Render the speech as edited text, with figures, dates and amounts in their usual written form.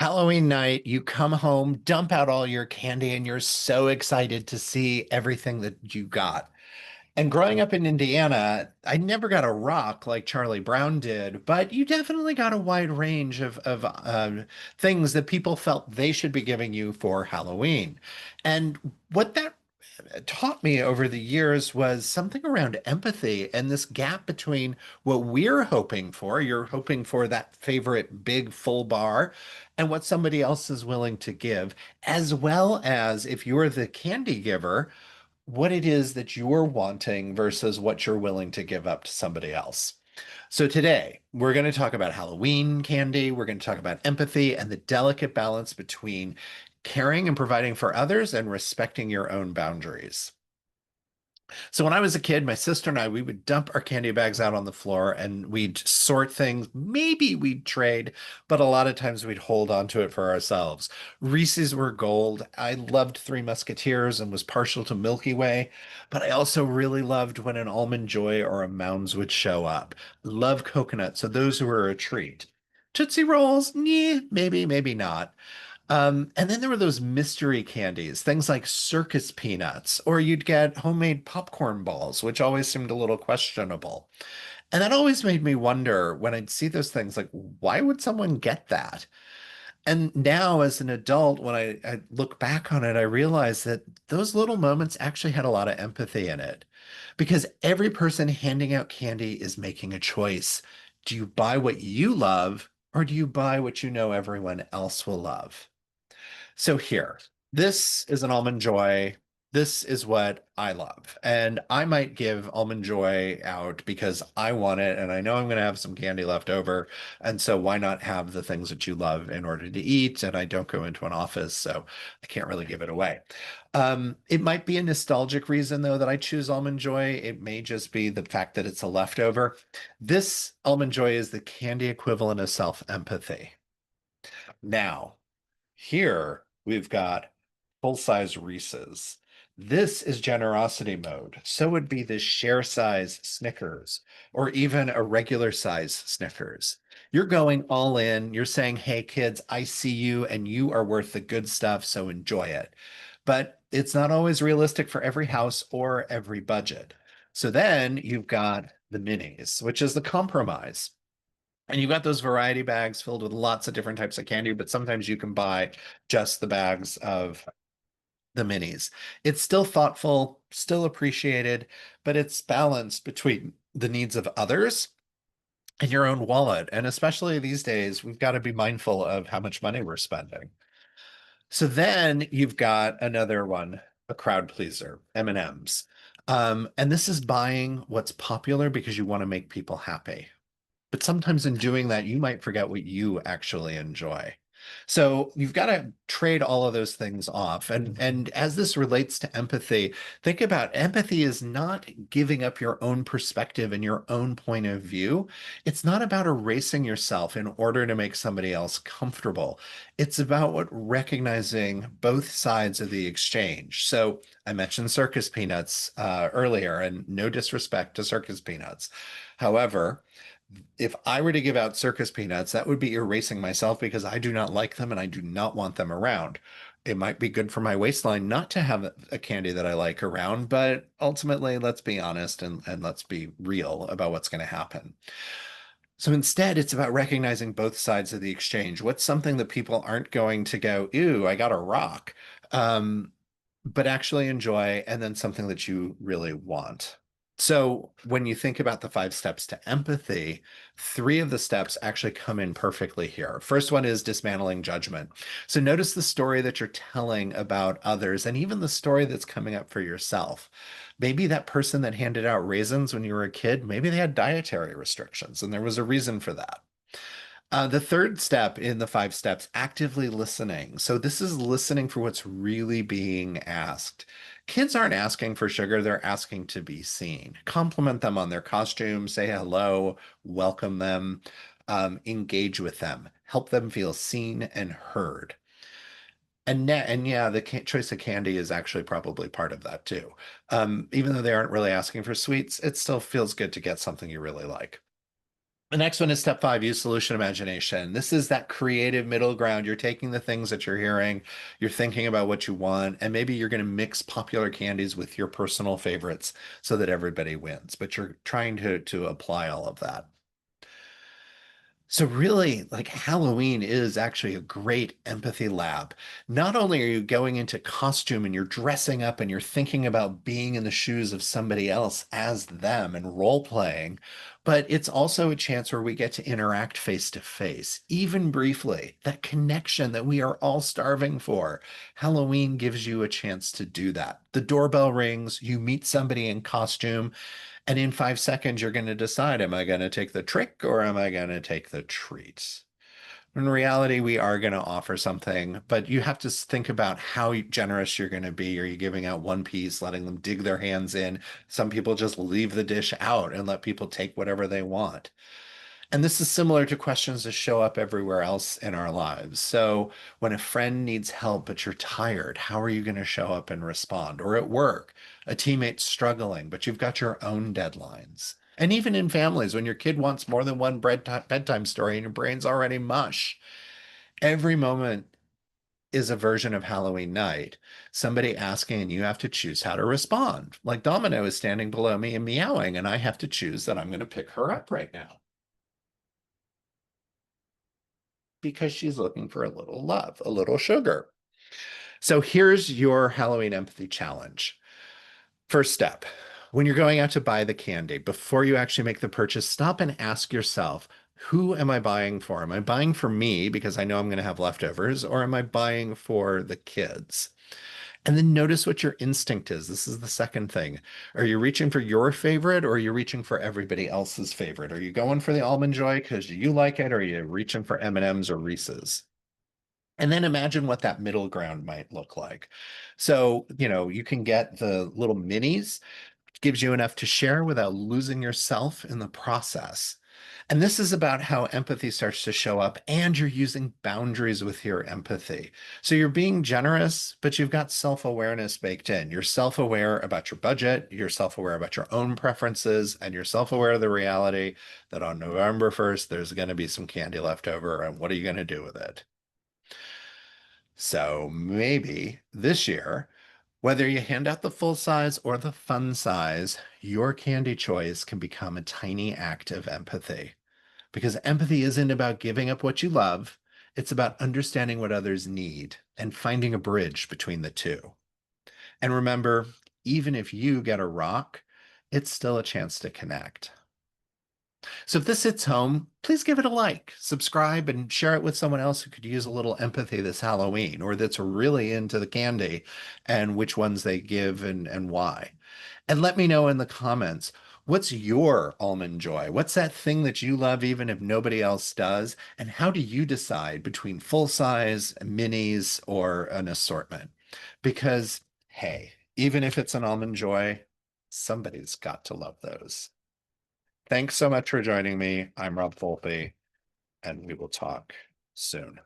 Halloween night, you come home, dump out all your candy, and you're so excited to see everything that you got. And growing up in Indiana, I never got a rock like Charlie Brown did, but you definitely got a wide range of things that people felt they should be giving you for Halloween. And what that taught me over the years was something around empathy and this gap between what we're hoping for, you're hoping for that favorite big full bar, and what somebody else is willing to give, as well as if you're the candy giver, what it is that you're wanting versus what you're willing to give up to somebody else. So today, we're going to talk about Halloween candy. We're going to talk about empathy and the delicate balance between caring and providing for others and respecting your own boundaries. So when I was a kid, my sister and I, we would dump our candy bags out on the floor and we'd sort things. Maybe we'd trade, but a lot of times we'd hold on to it for ourselves. Reese's were gold. I loved Three Musketeers and was partial to Milky Way, but I also really loved when an Almond Joy or a Mounds would show up. Love coconut, so those were a treat. Tootsie Rolls, yeah, maybe, maybe not. And then there were those mystery candies, things like circus peanuts, or you'd get homemade popcorn balls, which always seemed a little questionable. And that always made me wonder when I'd see those things, like, why would someone get that? And now, as an adult, when I look back on it, I realize that those little moments actually had a lot of empathy in it because every person handing out candy is making a choice. Do you buy what you love, or do you buy what you know everyone else will love? So here, this is an almond joy. This is what I love. And I might give almond joy out because I want it and I know I'm going to have some candy left over. And so why not have the things that you love in order to eat? And I don't go into an office, so I can't really give it away. It might be a nostalgic reason, though, that I choose almond joy. It may just be the fact that it's a leftover. This almond joy is the candy equivalent of self-empathy. Now, here we've got full-size Reese's. This is generosity mode. So would be the share size Snickers or even a regular size Snickers. You're going all in. You're saying, hey, kids, I see you and you are worth the good stuff, so enjoy it. But it's not always realistic for every house or every budget. So then you've got the minis, which is the compromise. And you've got those variety bags filled with lots of different types of candy, but sometimes you can buy just the bags of the minis. It's still thoughtful, still appreciated, but it's balanced between the needs of others and your own wallet. And especially these days, we've got to be mindful of how much money we're spending. So then you've got another one, a crowd pleaser, M&Ms. And this is buying what's popular because you want to make people happy. But sometimes in doing that, you might forget what you actually enjoy. So you've got to trade all of those things off. And as this relates to empathy, think about empathy is not giving up your own perspective and your own point of view. It's not about erasing yourself in order to make somebody else comfortable. It's about what recognizing both sides of the exchange. So I mentioned circus peanuts earlier, and no disrespect to circus peanuts. However, if I were to give out circus peanuts, that would be erasing myself because I do not like them and I do not want them around. It might be good for my waistline not to have a candy that I like around, but ultimately, let's be honest and let's be real about what's going to happen. So instead, it's about recognizing both sides of the exchange. What's something that people aren't going to go, ew, I got a rock, um, but actually enjoy, and then something that you really want. So when you think about the five steps to empathy, three of the steps actually come in perfectly here. First one is dismantling judgment. So notice the story that you're telling about others and even the story that's coming up for yourself. Maybe that person that handed out raisins when you were a kid, maybe they had dietary restrictions and there was a reason for that. The third step in the five steps, actively listening. So this is listening for what's really being asked. Kids aren't asking for sugar, they're asking to be seen. Compliment them on their costume, say hello, welcome them, engage with them, help them feel seen and heard. And yeah, the choice of candy is actually probably part of that too. Even though they aren't really asking for sweets, it still feels good to get something you really like. The next one is step five, use solution imagination. This is that creative middle ground. You're taking the things that you're hearing, you're thinking about what you want, and maybe you're going to mix popular candies with your personal favorites so that everybody wins. But you're trying to apply all of that. So really, like Halloween is actually a great empathy lab. Not only are you going into costume and you're dressing up and you're thinking about being in the shoes of somebody else as them and role playing, but it's also a chance where we get to interact face to face, even briefly. That connection that we are all starving for. Halloween gives you a chance to do that. The doorbell rings, you meet somebody in costume, and in 5 seconds, you're going to decide, am I going to take the trick or am I going to take the treat? In reality, we are going to offer something, but you have to think about how generous you're going to be. Are you giving out one piece, letting them dig their hands in? Some people just leave the dish out and let people take whatever they want. And this is similar to questions that show up everywhere else in our lives. So, when a friend needs help, but you're tired, how are you going to show up and respond? Or at work, a teammate's struggling, but you've got your own deadlines. And even in families, when your kid wants more than one bedtime story and your brain's already mush, every moment is a version of Halloween night. Somebody asking, and you have to choose how to respond. Like Domino is standing below me and meowing, and I have to choose that I'm going to pick her up right now, because she's looking for a little love, a little sugar. So here's your Halloween empathy challenge. First step, when you're going out to buy the candy, before you actually make the purchase, stop and ask yourself, who am I buying for? Am I buying for me because I know I'm going to have leftovers, or am I buying for the kids? And then notice what your instinct is. This is the second thing. Are you reaching for your favorite or are you reaching for everybody else's favorite? Are you going for the almond joy because you like it, or are you reaching for M&Ms or Reese's? And then imagine what that middle ground might look like. So, you can get the little minis, gives you enough to share without losing yourself in the process. And this is about how empathy starts to show up, and you're using boundaries with your empathy. So you're being generous, but you've got self awareness baked in. You're self aware about your budget, you're self aware about your own preferences, and you're self aware of the reality that on November 1st, there's going to be some candy left over. And what are you going to do with it? So maybe this year, whether you hand out the full size or the fun size, your candy choice can become a tiny act of empathy. Because empathy isn't about giving up what you love, it's about understanding what others need and finding a bridge between the two. And remember, even if you get a rock, it's still a chance to connect. So if this hits home, please give it a like, subscribe, and share it with someone else who could use a little empathy this Halloween, or that's really into the candy and which ones they give and why. And let me know in the comments, what's your almond joy? What's that thing that you love even if nobody else does? And how do you decide between full size, minis, or an assortment? Because, hey, even if it's an almond joy, somebody's got to love those. Thanks so much for joining me. I'm Rob Volpe, and we will talk soon.